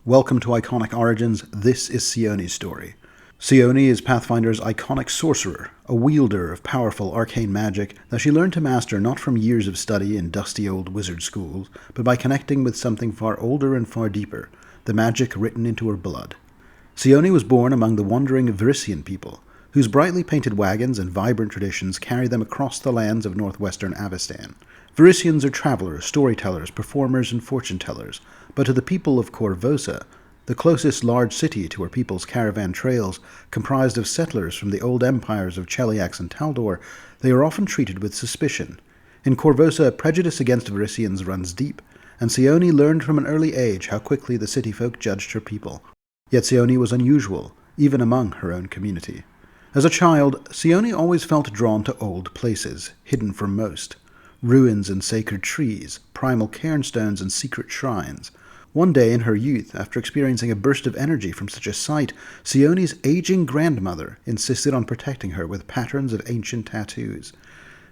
Welcome to Iconic Origins. This is Seoni's story. Seoni is Pathfinder's iconic sorcerer, a wielder of powerful arcane magic that she learned to master not from years of study in dusty old wizard schools, but by connecting with something far older and far deeper, the magic written into her blood. Seoni was born among the wandering Virisian people, whose brightly painted wagons and vibrant traditions carry them across the lands of northwestern Avestan. Virisians are travelers, storytellers, performers, and fortune-tellers, but to the people of Korvosa, the closest large city to her people's caravan trails, comprised of settlers from the old empires of Cheliax and Taldor, they are often treated with suspicion. In Korvosa, prejudice against Virisians runs deep, and Seoni learned from an early age how quickly the city folk judged her people. Yet Seoni was unusual, even among her own community. As a child, Seoni always felt drawn to old places, hidden from most. Ruins and sacred trees, primal cairnstones and secret shrines. One day in her youth, after experiencing a burst of energy from such a sight, Seoni's aging grandmother insisted on protecting her with patterns of ancient tattoos.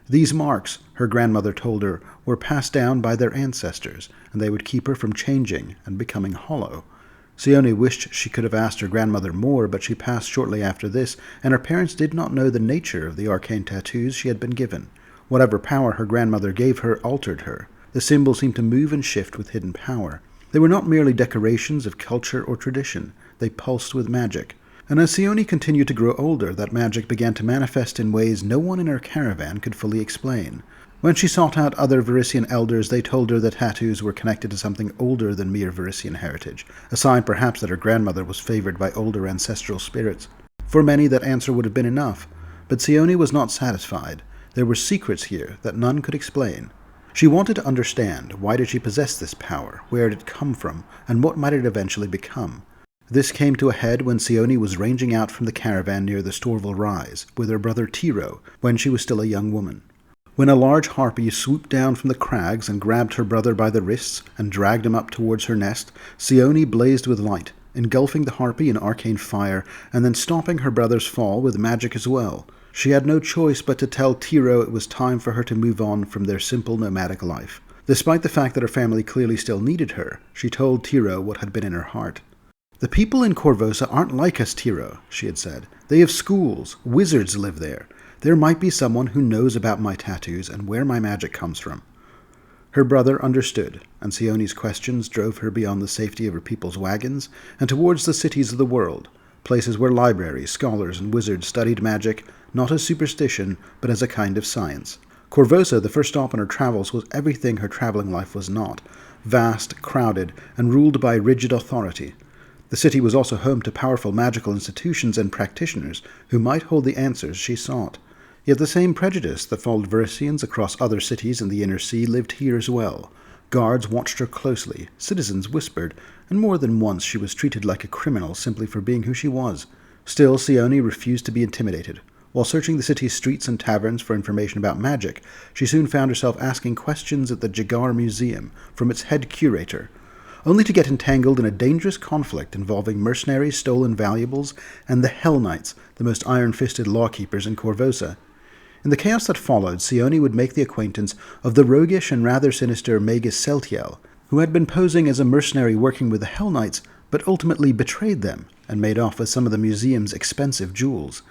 These marks, her grandmother told her, were passed down by their ancestors, and they would keep her from changing and becoming hollow. Seoni wished she could have asked her grandmother more, but she passed shortly after this, and her parents did not know the nature of the arcane tattoos she had been given. Whatever power her grandmother gave her altered her. The symbols seemed to move and shift with hidden power. They were not merely decorations of culture or tradition. They pulsed with magic. And as Seoni continued to grow older, that magic began to manifest in ways no one in her caravan could fully explain. When she sought out other Virisian elders, they told her that tattoos were connected to something older than mere Virisian heritage, a sign perhaps that her grandmother was favored by older ancestral spirits. For many, that answer would have been enough. But Seoni was not satisfied. There were secrets here that none could explain. She wanted to understand, why did she possess this power, where did it come from, and what might it eventually become. This came to a head when Seoni was ranging out from the caravan near the Storval Rise, with her brother Tiro, when she was still a young woman. When a large harpy swooped down from the crags and grabbed her brother by the wrists and dragged him up towards her nest, Seoni blazed with light, engulfing the harpy in arcane fire, and then stopping her brother's fall with magic as well. She had no choice but to tell Tiro it was time for her to move on from their simple nomadic life. Despite the fact that her family clearly still needed her, she told Tiro what had been in her heart. "The people in Korvosa aren't like us, Tiro," she had said. "They have schools. Wizards live there. There might be someone who knows about my tattoos and where my magic comes from." Her brother understood, and Seoni's questions drove her beyond the safety of her people's wagons and towards the cities of the world, places where libraries, scholars, and wizards studied magic, not as superstition, but as a kind of science. Korvosa, the first stop on her travels, was everything her traveling life was not: vast, crowded, and ruled by rigid authority. The city was also home to powerful magical institutions and practitioners who might hold the answers she sought. Yet the same prejudice that followed Virisians across other cities in the inner sea lived here as well. Guards watched her closely, citizens whispered, and more than once she was treated like a criminal simply for being who she was. Still, Seoni refused to be intimidated. While searching the city's streets and taverns for information about magic, she soon found herself asking questions at the Jagar Museum from its head curator, only to get entangled in a dangerous conflict involving mercenaries, stolen valuables, and the Hell Knights, the most iron-fisted lawkeepers in Korvosa. In the chaos that followed, Seoni would make the acquaintance of the roguish and rather sinister Seoni Seltyiel, who had been posing as a mercenary working with the Hell Knights, but ultimately betrayed them and made off with some of the museum's expensive jewels.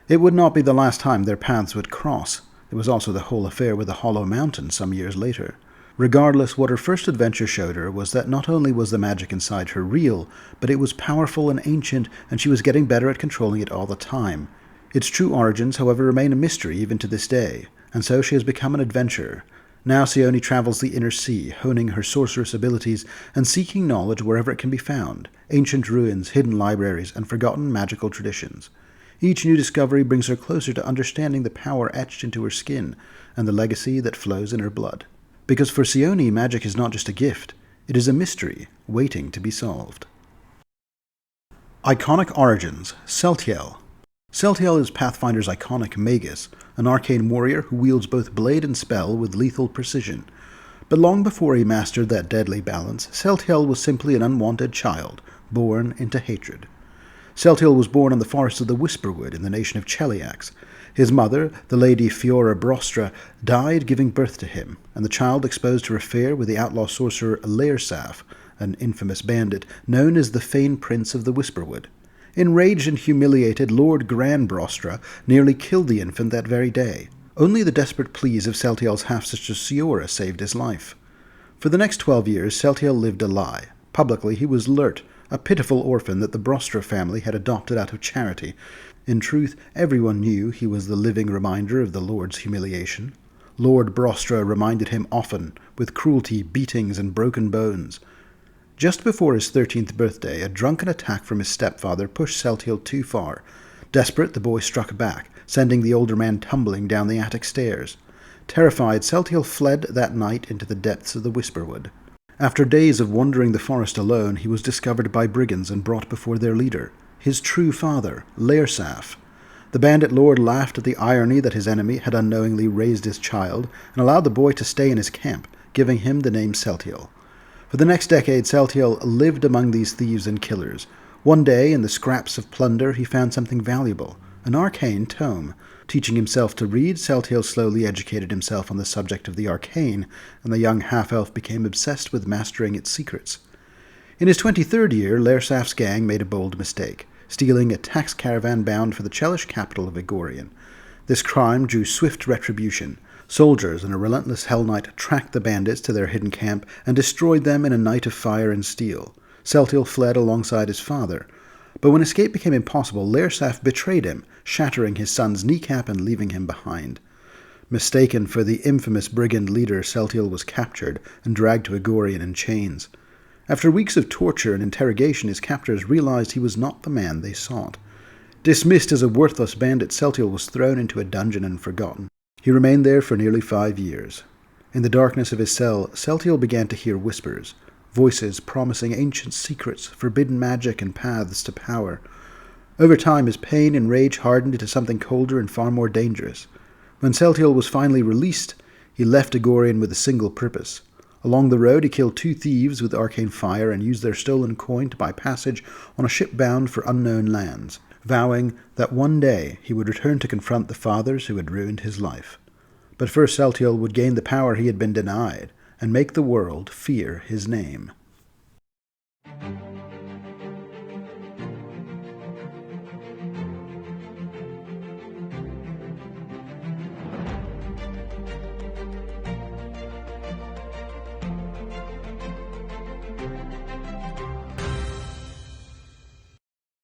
It would not be the last time their paths would cross. It was also the whole affair with the Hollow Mountain some years later. Regardless, what her first adventure showed her was that not only was the magic inside her real, but it was powerful and ancient, and she was getting better at controlling it all the time. Its true origins, however, remain a mystery even to this day, and so she has become an adventurer. Now Seoni travels the inner sea, honing her sorceress abilities and seeking knowledge wherever it can be found: ancient ruins, hidden libraries, and forgotten magical traditions. Each new discovery brings her closer to understanding the power etched into her skin and the legacy that flows in her blood. Because for Seoni, magic is not just a gift, it is a mystery waiting to be solved. Iconic Origins: Seltyiel. Seltyiel is Pathfinder's iconic magus, an arcane warrior who wields both blade and spell with lethal precision. But long before he mastered that deadly balance, Seltyiel was simply an unwanted child, born into hatred. Seltyiel was born in the forest of the Whisperwood in the nation of Cheliax. His mother, the Lady Fiora Brostra, died giving birth to him, and the child exposed to her affair with the outlaw sorcerer Leirsaf, an infamous bandit known as the Fane Prince of the Whisperwood. Enraged and humiliated, Lord Granbrostra nearly killed the infant that very day. Only the desperate pleas of Seltyiel's half-sister Seora saved his life. For the next 12 years, Seltyiel lived a lie. Publicly, he was Lurt, a pitiful orphan that the Brostra family had adopted out of charity. In truth, everyone knew he was the living reminder of the Lord's humiliation. Lord Brostra reminded him often, with cruelty, beatings, and broken bones. Just before his 13th birthday, a drunken attack from his stepfather pushed Seltyiel too far. Desperate, the boy struck back, sending the older man tumbling down the attic stairs. Terrified, Seltyiel fled that night into the depths of the Whisperwood. After days of wandering the forest alone, he was discovered by brigands and brought before their leader, his true father, Laersaf. The bandit lord laughed at the irony that his enemy had unknowingly raised his child, and allowed the boy to stay in his camp, giving him the name Seltyiel. For the next decade, Seltyiel lived among these thieves and killers. One day, in the scraps of plunder, he found something valuable, an arcane tome. Teaching himself to read, Seltyiel slowly educated himself on the subject of the arcane, and the young half-elf became obsessed with mastering its secrets. In his 23rd year, Laersaf's gang made a bold mistake, stealing a tax caravan bound for the Chelish capital of Egorian. This crime drew swift retribution. Soldiers and a relentless Hell Knight tracked the bandits to their hidden camp and destroyed them in a night of fire and steel. Seltyiel fled alongside his father. But when escape became impossible, Laersaf betrayed him, shattering his son's kneecap and leaving him behind. Mistaken for the infamous brigand leader, Seltyiel was captured and dragged to Egorian in chains. After weeks of torture and interrogation, his captors realized he was not the man they sought. Dismissed as a worthless bandit, Seltyiel was thrown into a dungeon and forgotten. He remained there for nearly 5 years. In the darkness of his cell, Seltyiel began to hear whispers, voices promising ancient secrets, forbidden magic, and paths to power. Over time, his pain and rage hardened into something colder and far more dangerous. When Seltyiel was finally released, he left Egorian with a single purpose. Along the road, he killed 2 thieves with arcane fire and used their stolen coin to buy passage on a ship bound for unknown lands, vowing that one day he would return to confront the fathers who had ruined his life. But first Seltyiel would gain the power he had been denied, and make the world fear his name.